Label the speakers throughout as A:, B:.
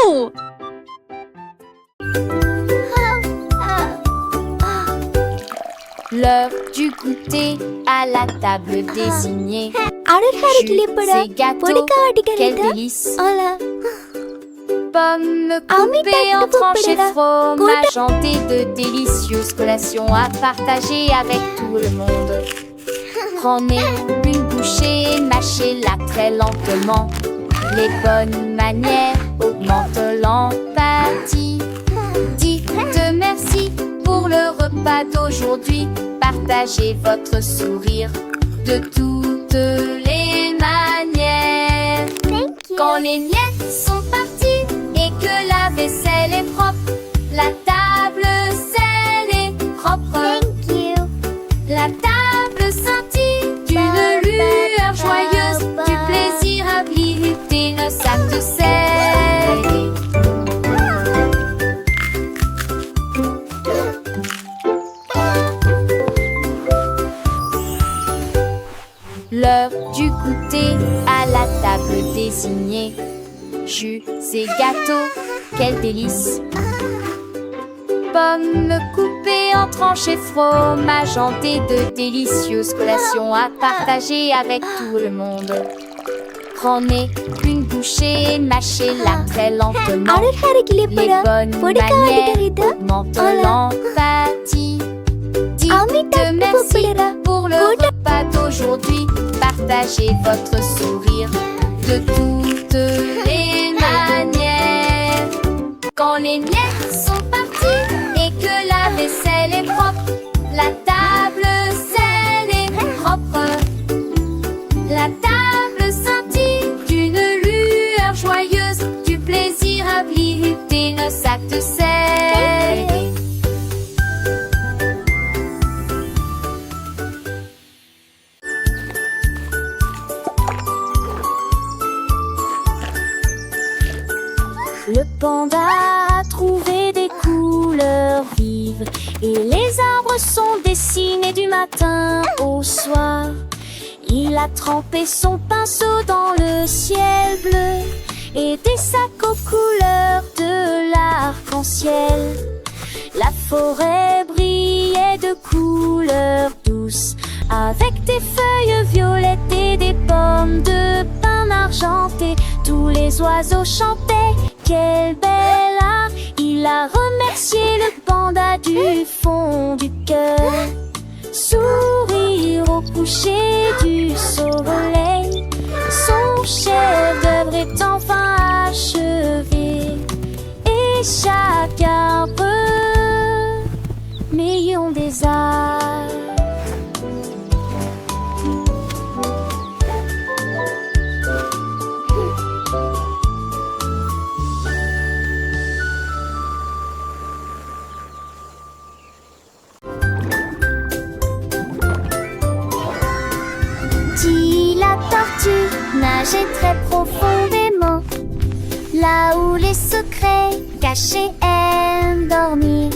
A: Wouhou!
B: L'heure du goûter à la table désignée.
A: Jus
B: Ces gâteaux, quel délice! Pommes coupées en tranches et fromage hanté, de délicieuses collations à partager avec tout le monde. Prenez une bouchée, mâchez-la très lentement. Les bonnes manières augmentent l'empathie. Dites merci pour le repas d'aujourd'hui. Partagez votre sourire de toutes les manières. Quand les miettes sont parties et que la vaisselle est propre, la table scellée est propre. La table scintille d'une lueur joyeuse, du plaisir à visiter nos sacs de sel. L'heure du goûter à la table désignée. Jus et gâteaux, quel délice! Pommes coupées en tranches et fromage hanté, de délicieuses collations à partager avec tout le monde. Prenez une bouchée, mâchez-la très lentement. Les bonnes manières augmentent l'empathie. Dites merci pour le repas d'aujourd'hui. Partagez votre sourire de toutes les manières. Quand les miettes sont parties et que la vaisselle est propre, la table scellée est propre. La table scintille d'une lueur joyeuse, du plaisir à visiter nos sacs de sel. Le panda a trouvé des couleurs vives et les arbres sont dessinés du matin au soir. Il a trempé son pinceau dans le ciel bleu et des sacs aux couleurs de l'arc-en-ciel. La forêt brillait de couleurs douces avec des feuilles violettes et des pommes de pin argentées. Tous les oiseaux chantaient. Quel bel art! Il a remercié le panda du fond du cœur. Sourire au coucher du soleil, son chef-d'œuvre est enfin achevé. Et chaque arbre, million des arts. Nager très profondément, là où les secrets cachés aiment dormir.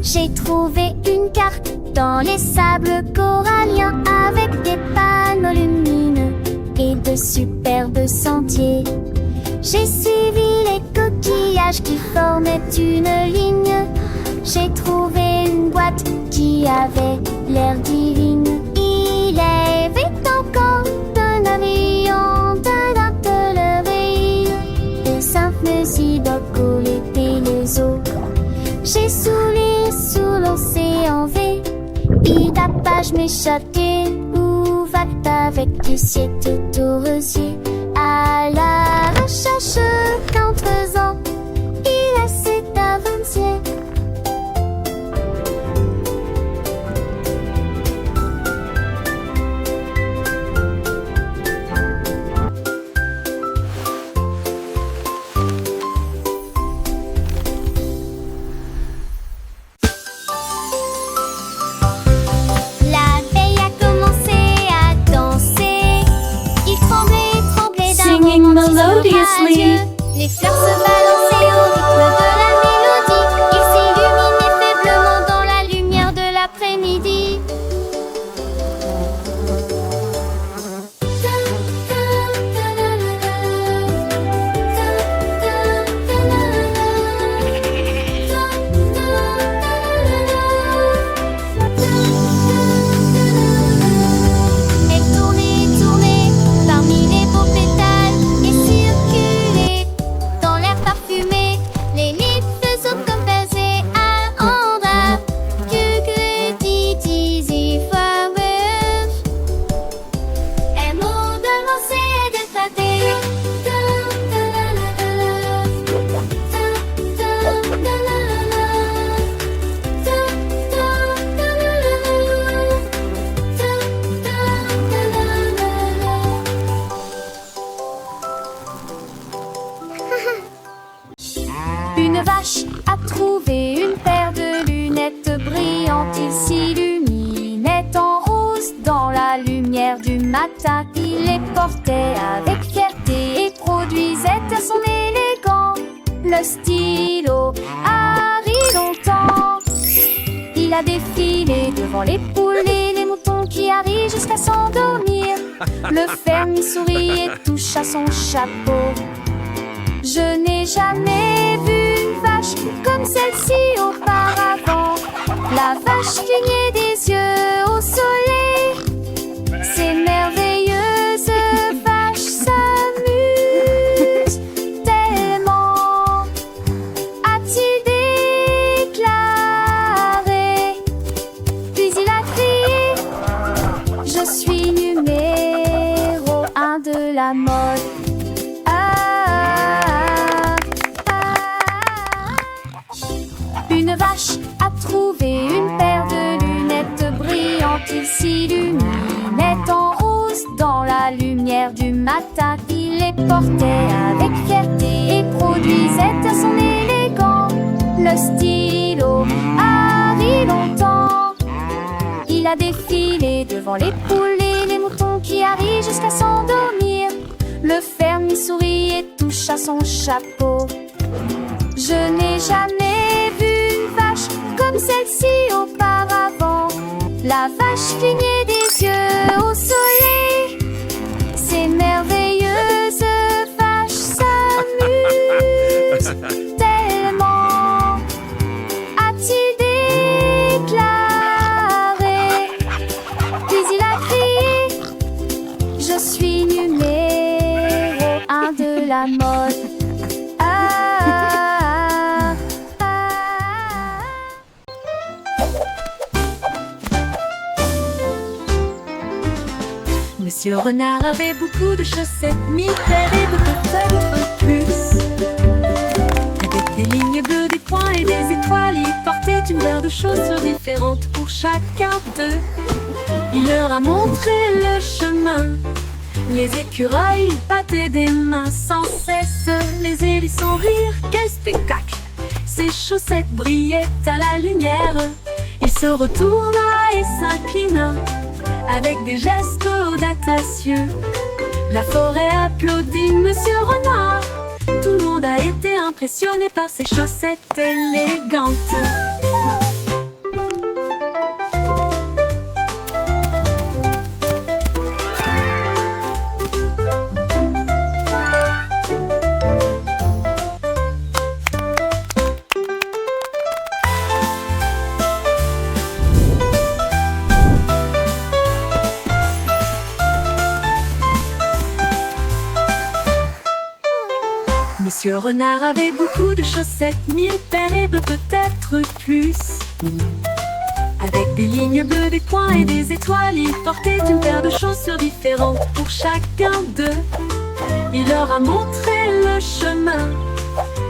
B: J'ai trouvé une carte dans les sables coralliens avec des panneaux lumineux et de superbes sentiers. J'ai suivi les coquillages qui formaient une ligne. J'ai trouvé une boîte qui avait l'air divine. Il avait encore d'un avion, d'un atelier, de simples idoles et les eaux. J'ai soulé sous l'océan V, et ta page m'échappait, où va avec du ciel tout aux rosiers. À la recherche qu'en faisant, il a cette aventure.
A: Melodiously.
B: Les fleurs se balançaient au rythme de la mélodie. Ils s'illuminaient faiblement dans la lumière de l'après-midi. vache a trouvé une paire de lunettes brillantes. Il s'illuminait en rose dans la lumière du matin. Il les portait avec fierté et produisait à son élégant le stylo Harry longtemps. Il a défilé devant les poules et les moutons qui arrivent jusqu'à s'endormir. Le fermier sourit et touche à son chapeau. Je n'ai jamais vu une vache comme celle-ci auparavant. La vache clignait des yeux au soleil. Ces merveilleuses vaches s'amusent tellement, a-t-il déclaré. Puis il a crié: je suis numéro 1 de la mode. Une vache a trouvé une paire de lunettes brillantes. Il s'illuminait en rose dans la lumière du matin. Il les portait avec fierté et produisait à son élégant le stylo Harry longtemps. Il a défilé devant les poules et les moutons qui arrivent jusqu'à s'endormir. Le fermier sourit et touche à son chapeau. Je n'ai jamais vu une vache comme celle-ci auparavant. La vache clignait des yeux au soleil. Ces merveilleuses vaches s'amusent tellement, a-t-il déclaré. Puis il a crié: je suis numéro 1 de la mode.
A: Monsieur Renard avait beaucoup de chaussettes, 1000 paires et peut-être plus. Avec des lignes bleues, des points et des étoiles, il portait une paire de chaussures différentes pour chacun d'eux. Il leur a montré le chemin. Les écureuils battaient des mains sans cesse. Les hérissons rirent, quel spectacle! Ses chaussettes brillaient à la lumière. Il se retourna et s'inclina avec des gestes audacieux. La forêt applaudit Monsieur Renard. Tout le monde a été impressionné par ses chaussettes élégantes. Monsieur Renard avait beaucoup de chaussettes, 1000 paires et peut-être plus. Avec des lignes bleues, des points et des étoiles, il portait une paire de chaussures différentes pour chacun d'eux. Il leur a montré le chemin.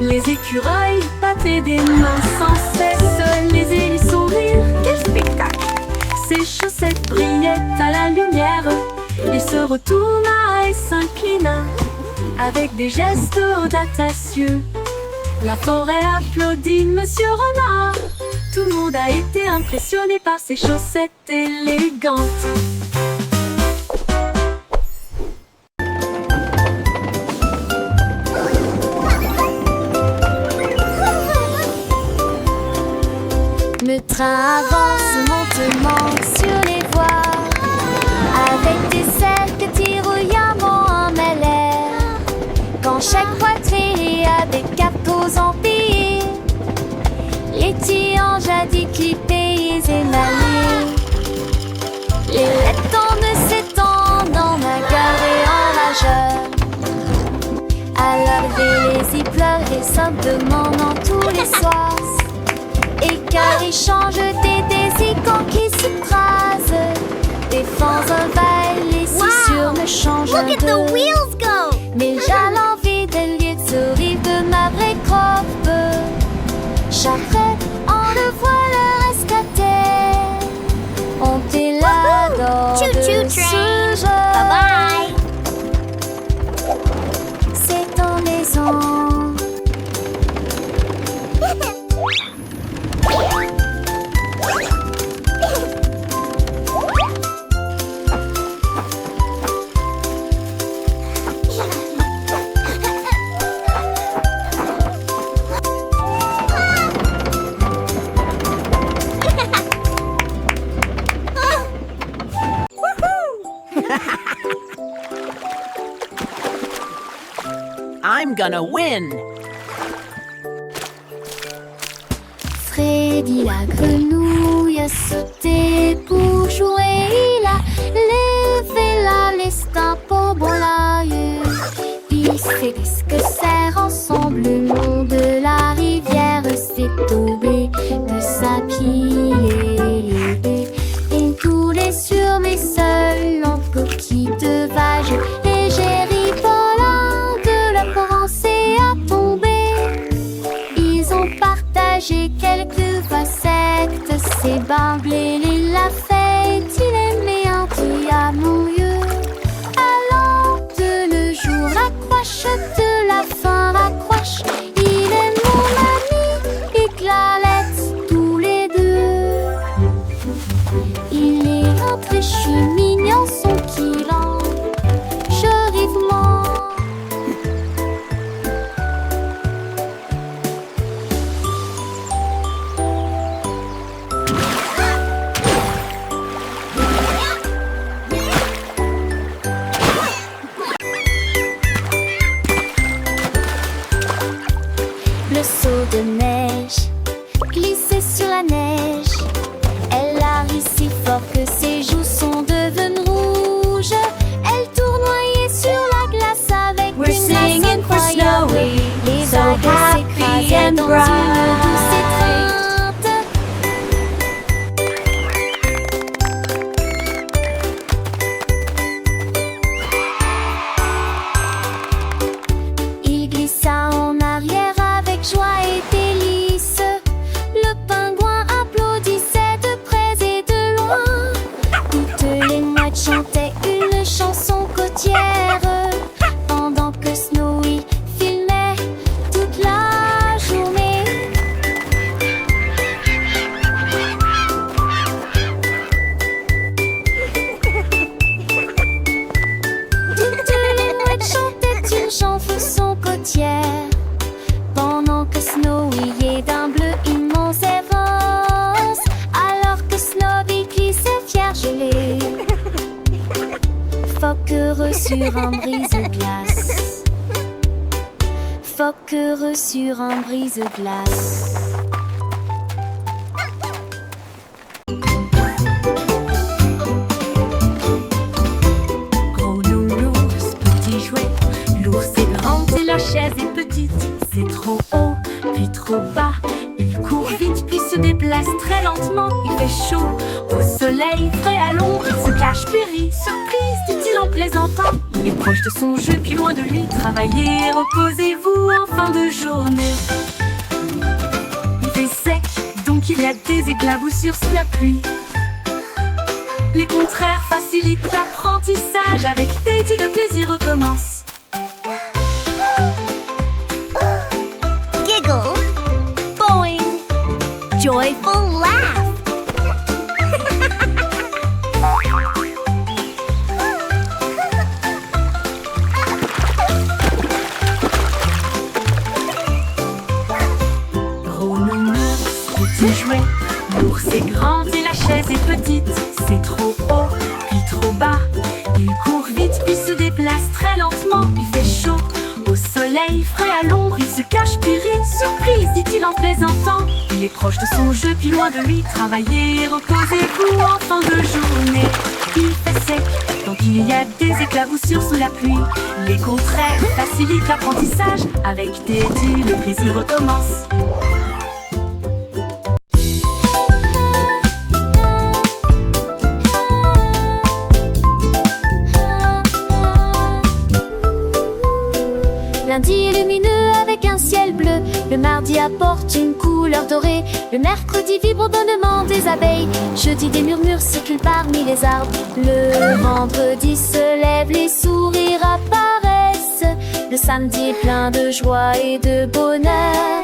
A: Les écureuils battaient des mains sans cesse. Les hérissons rirent, quel spectacle! Ses chaussettes brillaient à la lumière. Il se retourna et s'inclina avec des gestes audacieux. La forêt applaudit Monsieur Renard. Tout le monde a été impressionné par ses chaussettes élégantes.
B: Le train avance lentement sur les voies, avec des selles que tire-bouillamment en l'air. Quand chaque poitrine a des capos empilés, les tiges jadis clippés et émaillés, les lettres ne s'étendent en un cœur et en rageur. À l'arrivée, les zipleurs descendent en tous les soirs. Et car ils changent des désicants qui s'écrasent. Des fans envahissent, les scissures me changent
C: Look at the
B: de.
C: wheels go!
B: Mais j'ai l'envie de lieu de sourire de ma vraie croppe. Charrette, on le voit leur escater. On est là dans
C: Choo-choo
B: de
C: train.
B: ce jeu.
C: Bye-bye!
B: C'est en maison.
C: I'm gonna win.
B: Freddy la grenouille a sauté pour jouer. Il a levé la liste un pot bon l'aïeux. Il sait qu'est-ce que c'est ensemble. Le long de la rivière s'est tombé de sa pile. Il coulait sur mes seuls en petite vague. Et j'ai ri là de la pensée à tomber. Ils ont partagé quelques facettes. C'est Bamblé, il l'a fait. Il aimait un diamant. Allant de le jour, raccroche de la fin, raccroche. Il est mon ami et Clarette, tous les deux. Il est un très mignon, son kilan. Je vivement. Le seau de neige glissait sur la neige. Elle a ri si fort que ses joues sont devenues rouges. Elle tournoyait sur la glace avec
A: We're
B: une grâce
A: singing for
B: incroyable.
A: Snowy,
B: Les
A: so
B: vagues
A: happy
B: s'écrasaient
A: and
B: dans
A: bright.
B: une douce étreinte. Il glissa en arrière avec joie et délice. Le pingouin applaudissait de près et de loin. Toutes les mouettes chantaient une chanson côtière pendant que Snowy filmait toute la journée. Toutes les mouettes chantaient une chanson côtière pendant que Snowy est d'un bleu immense et rose. Alors que Snowy glissait fier gelé, phoque heureux sur un brise-glace. Phoque heureux sur un brise-glace.
A: Gros nounours, petit jouet, l'ours est grand et la chaise est petite. C'est trop haut, puis trop bas. Il court vite, puis se déplace très lentement. Il fait chaud, au soleil, frais à l'ombre. Il se cache, puis rit, surprise, dit-il en plaisantant. Il est proche de son jeu, puis loin de lui. Travaillez, reposez-vous en fin de journée. Il fait sec, donc il y a des éclaboussures sous la pluie. Les contraires facilitent l'apprentissage. Avec Teddy, le plaisir recommence.
B: Giggle, boing, joyful laugh.
A: Gros nounours, petit jouet, l'ours est grand et la chaise est petite. C'est trop haut, puis trop bas. Il court vite, puis se déplace très lentement. Il fait chaud, au soleil, frais à l'ombre. Il se cache, puis rit, surprise, dit-il en plaisantant. Il est proche de son jeu, puis loin de lui. Travaillez, reposez-vous en fin de journée. Il fait sec, donc il y a des éclaboussures sous la pluie. Les contraires facilitent l'apprentissage. Avec Teddy, le plaisir recommence.
B: Lundi est lumineux avec un ciel bleu. Le mardi apporte une couleur dorée. Le mercredi vibrement des abeilles. Jeudi des murmures circulent parmi les arbres. Le vendredi se lève, les sourires apparaissent. Le samedi est plein de joie et de bonheur.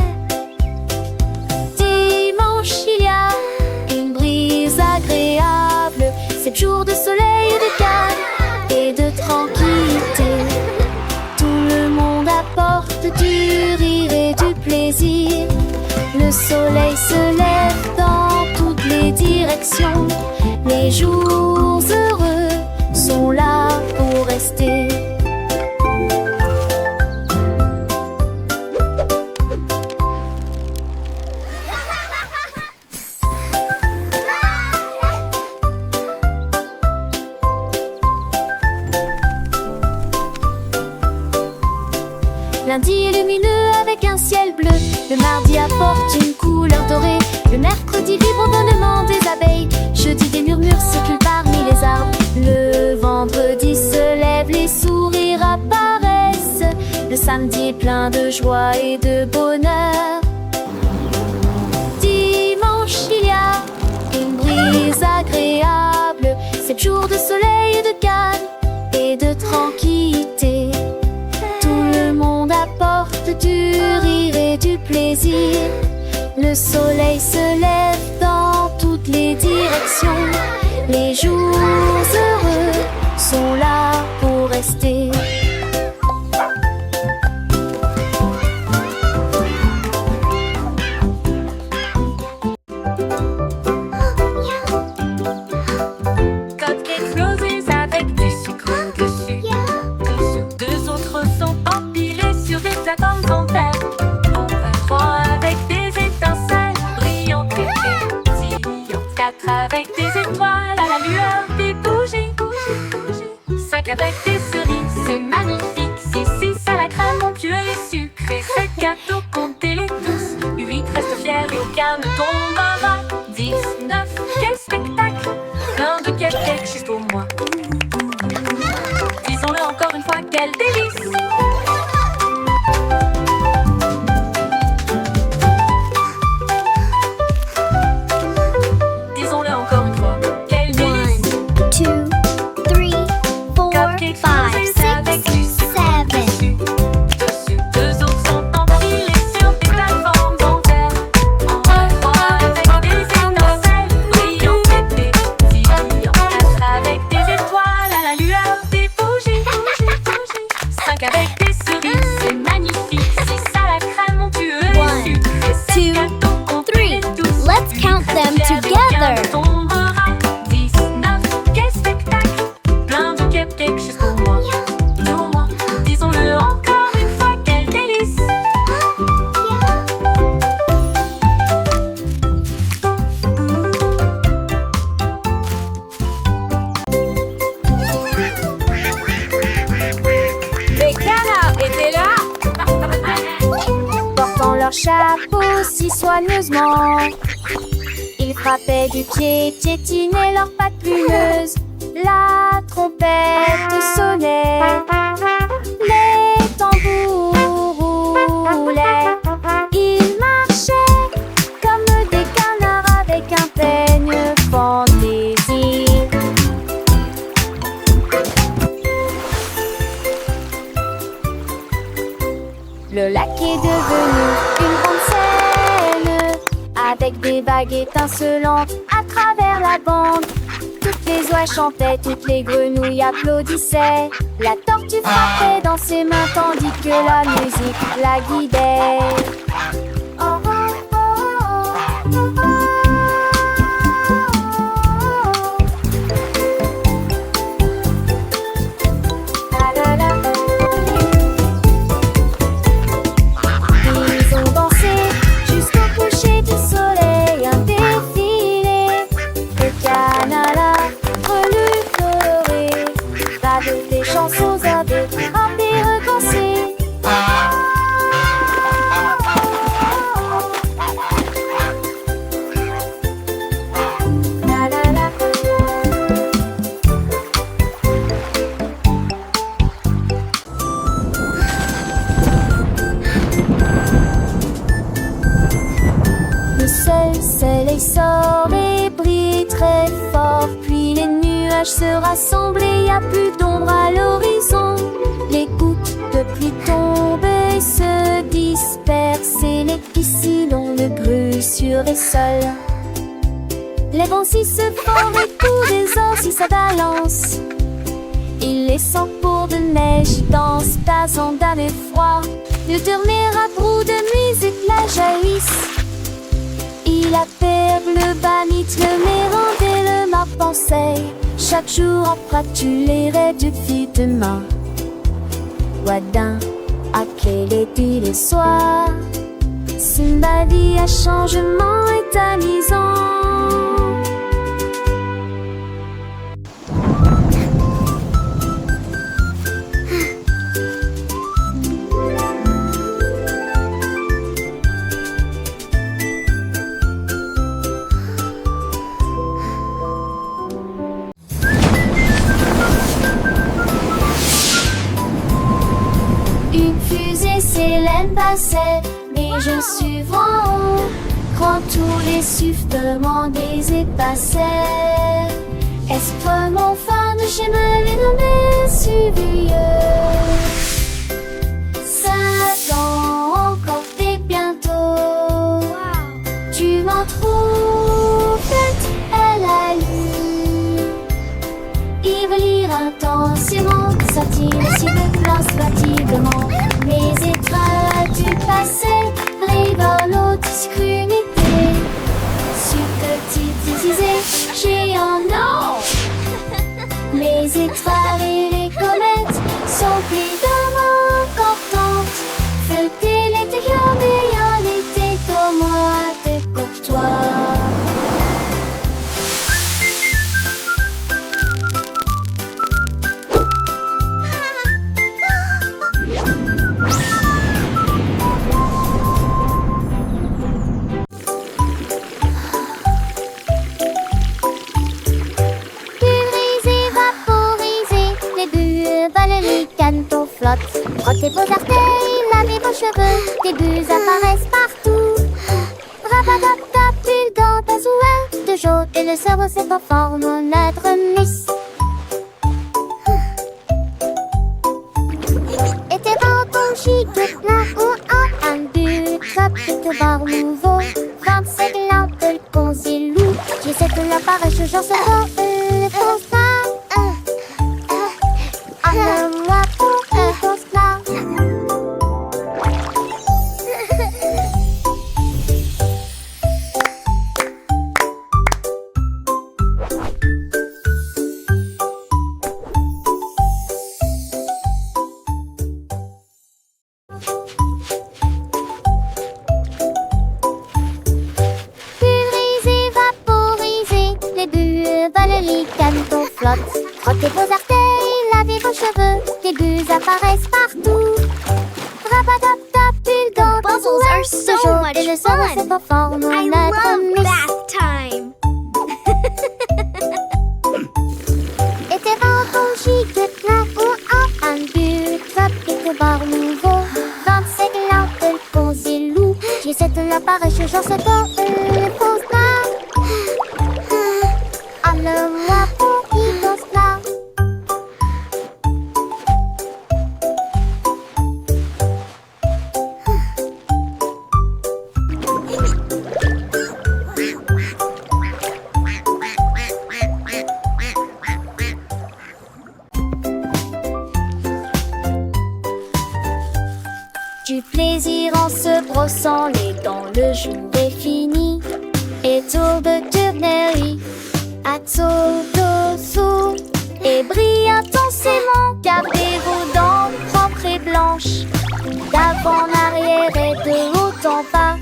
B: Dimanche il y a une brise agréable. 7 jours de soleil et de calme et de tranquillité. Tout le monde apporte du rire et du plaisir. Le soleil se lève dans toutes les directions. Les jours heureux sont là pour rester. Lundi est lumineux avec un ciel bleu. Le mardi apporte une couleur dorée. Le mercredi vibre au bonnement des abeilles. Jeudi des murmures circulent parmi les arbres. Le vendredi se lève, les sourires apparaissent. Le samedi est plein de joie et de bonheur. Dimanche il y a une brise agréable. 7 jours de soleil et de calme et de tranquillité. Tout le monde apporte du rire et du plaisir. Le soleil se lève dans toutes les directions. Les jours heureux sont là pour rester.
A: Cupcakes roses avec du sucre dessus. Deux autres sont empilés sur des plateformes en terre. Enfin, 3 avec des étincelles brillantes et pétillantes. 4 avec des étoiles à la lueur des bougies. 5 avec des cerises, c'est magnifique. 6 à la crème onctueuse et sucrée. 7 gâteaux, comptez-les tous. 8 restent fiers et aucun ne tombera. 10, 9, quel spectacle! Plein de cupcakes juste pour moi. Disons-le encore une fois, quel délice! Disons-le encore une fois, quel délice!
B: 1, 2, 3, 4, 5, 6, 7.
A: Dessus. 2 autres sont empilés sur des plateformes en terre. 3 avec des étincelles brillantes et pétillantes. 4 avec des étoiles à la lueur des bougies. 5 avec des cerises, c'est magnifique. 6 à la crème onctueuse et sucrée. 7 gâteaux, comptez-les tous.
B: Let's count them together.
A: 10, 9, quel spectacle! Plein de cupcakes juste pour moi. Disons-le encore une fois, quel délice! Les canards étaient là!
B: Portant leur chapeau si soigneusement, ils frappaient du pied, piétinaient leurs pattes plumeuses. La trompette sonnait, les tambours roulaient. Ils marchaient comme des canards avec un peigne fantaisie. Le lac est devenu une grande scène, avec des vagues étincelantes à travers la bande. Toutes les oies chantaient, toutes les grenouilles applaudissaient. La tortue frappait dans ses mains tandis que la musique la guidait. Oh, oh, oh, oh, oh, oh. La, la, la. Ils ont dansé jusqu'au coucher du soleil, un défilé de canards relus colorés, avec des chansons à deux, un des recensés. La la la. Le soleil sort et brille très fort. Puis les nuages se rassemblent et y a plus d'ombre à l'horizon. Les gouttes de pluie tombent et se dispersent et les piscines le brûlent sur les sols. Les vents si se forment et tout désordre si ça balance. Il les sent pour de neige dans tas en d'un effroi. Le dernier à de musique la jaillissent. Il appelle le banit, le mérande et le marpensei. Chaque jour en pratique les rêves depuis demain. Wadin, à quel est les soirs. Simbadi à changement est amusant. musée, Célène passait, mais je suis en haut. Quand tous les sifflements des passaient, est-ce mon fin de chez me nommé suivieux? 5 ans encore et bientôt. Tu m'en trouves bête, elle a lu. Il veut lire intensément, satire si de classe fatigement. Mes étoiles du passé, rigolo, discrimité. Subtilité, géant, non. Les étoiles et les comètes sont évidemment importantes. Feuilleter les techniques, mais en été comme moi, t'es courtois. Frottez vos orteils, lavez vos cheveux, des bulles apparaissent partout. Rabatata, pulgant, bazouin, de jaune et le cerveau s'est en forme lettre miss. Et tes vents chic, plein ou en un but, chapitre bar nouveau, 25 lampes, le concilou. J'essaie de l'apparaître, je j'en sais pas, le constat. Frottez vos orteils, lavez vos cheveux, des bulles apparaissent partout. Rabatata, pulgant,
C: Bubbles are so much
B: et le cerveau
C: fun.
B: s'est en forme
C: I love bath time.
B: Et tes vents chic, plein ou en un but, chapitre bar nouveau, 25 lampes, le concilou. J'essaie de l'apparaître, j'en sais pas, le constat. Moi pour qui danse là. Du plaisir en se brossant les dents, le jour est fini. Et tour de tournerie, à sous et brille intensément. Gardez vos dents propres et blanches, d'avant en arrière et de haut en bas.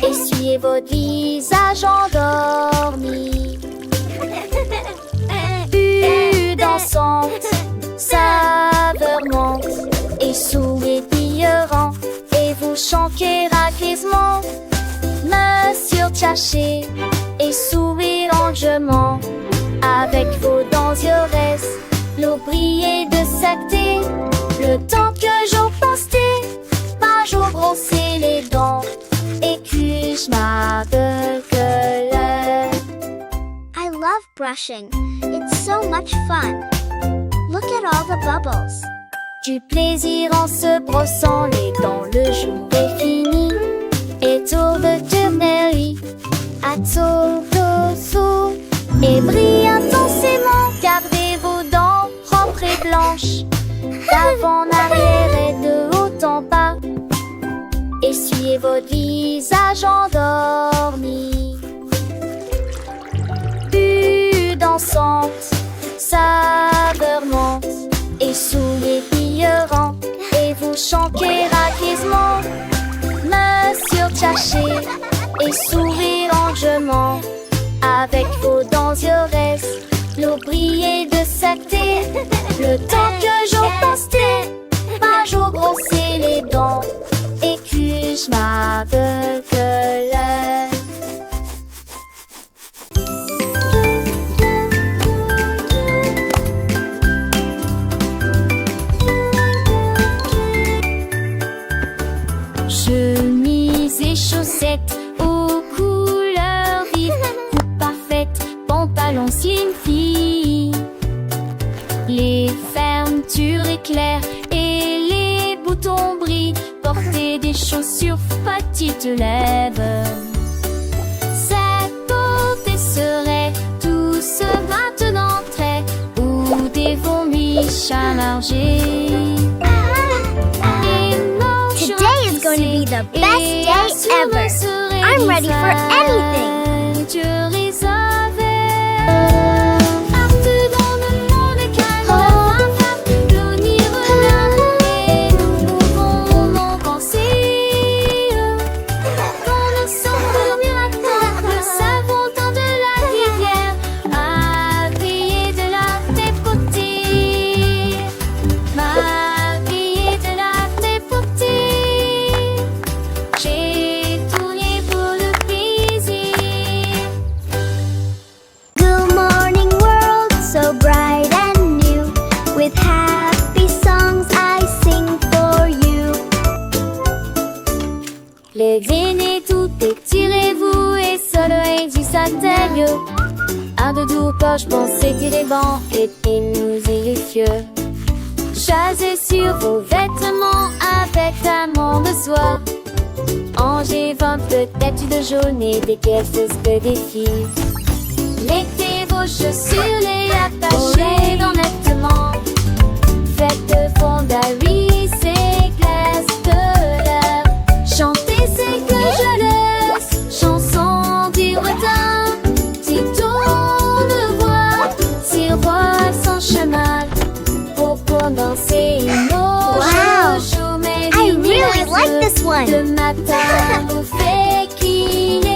B: Essuyez votre visage endormi. Bulle dansante, saveur monte et sourire et vous chantez raquisement. Monsieur Tchaché et sourire angement. Avec vos dents iores, l'eau brillait de sacté. Le temps que j'en pensais, pas jour brosser les dents. Et que je m'appelle
C: I love brushing. It's so much fun. Look at all the bubbles.
B: Du plaisir en se brossant les dents, le jour est fini. Et tour de tournerie, à sous et brille intensément. Gardez vos dents propres et blanches, d'avant en arrière et de haut en bas. Essuyez votre visage endormi. Bulle dansante, saveur monte et sourire brillant et vous chantez raquisement. Monsieur Tchaché et sourire angement. Avec vos dents iores, l'eau brillait de sacté. Le temps que j'en pensais, pas jour brosser les dents. Et que je m'appelle te lèves. Cette beauté serait douce maintenant très, ou des vomis chargés.
C: Today is going to be the best day ever. I'm ready for anything.
B: Les dîners tout étirez-vous et soleil du satellite. Un de doux poche pensez les bancs et nous irrifieux. Chasez sur vos vêtements avec amont de soie. Angers vin peut-être de jaune et des quelques que des filles. Mettez vos chaussures, les attachez dans nettement. Faites de fondaries, c'est glace de l'air. Chantez, c'est que je laisse, chanson du retard. Si tourne voix, sirois sans chemin. Pour danser nos joujou, mais
C: I really like this one.
B: le matin vous fait qu'il est.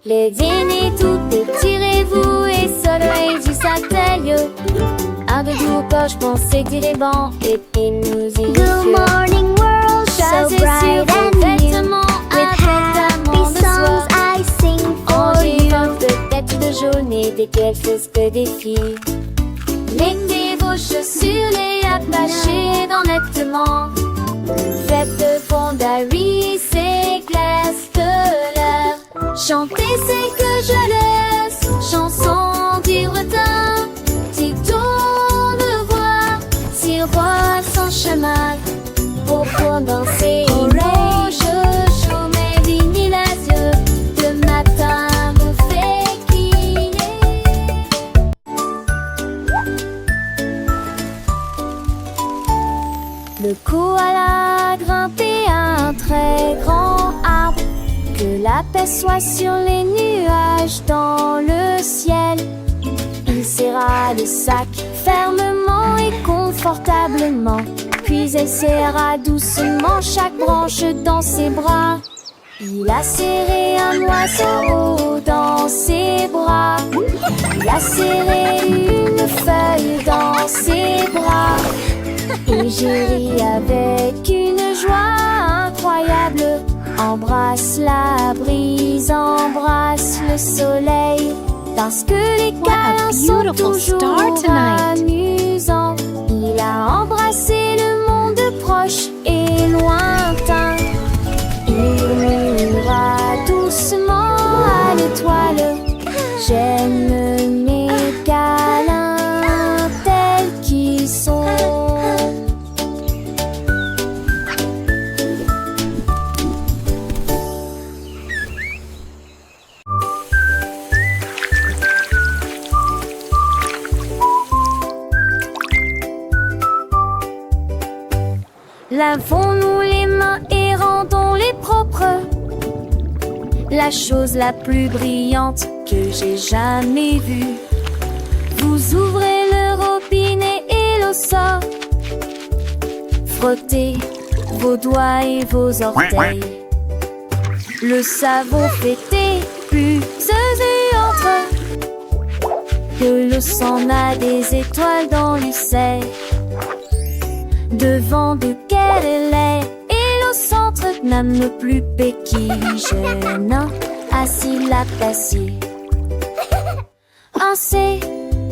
B: Les dîners tout étirez-vous et soleil du satellite. Un de doux poche pensez que les bancs et nous y
C: Good morning world, so bright and new. With happy songs I sing for you.
B: Peut-être de jaune et des quelques que des filles. Mettez vos chaussures, les attachez dans nettement. Faites de fondaries, c'est glace de l'air. Chantez, c'est que je laisse, chanson du retard. Si tourne voix, sirois sans chemin. Pour danser, je mets vignes les yeux. Le matin vous fait qu'il est. Le koala grimpait à un très grand arbre. Que la paix soit sur les nuages dans le ciel. Il serra le sac fermement et confortablement. Puis elle serra doucement chaque branche dans ses bras. Il a serré un oiseau dans ses bras. Il a serré une feuille dans ses bras. Et j'ai ri avec une joie incroyable. Embrasse la brise, embrasse le soleil. Parce que les câlins sont toujours amusants. Il a embrassé le monde proche et lointain. Il murmura doucement à l'étoile. J'aime mes câlins tels qu'ils sont. Lavons-nous les mains et rendons-les propres. La chose la plus brillante que j'ai jamais vue. Vous ouvrez le robinet et l'eau sort. Frottez vos doigts et vos orteils. Le savon fait des bulles et entre. Que l'eau s'en a des étoiles dans l'usaire. Devant de quelle elle est, et au centre n'aime plus béquille. Jeune assis la placée. Un C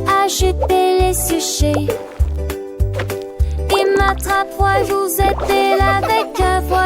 B: a jeté les séchés. Et m'attrape, vous êtes là avec un voix.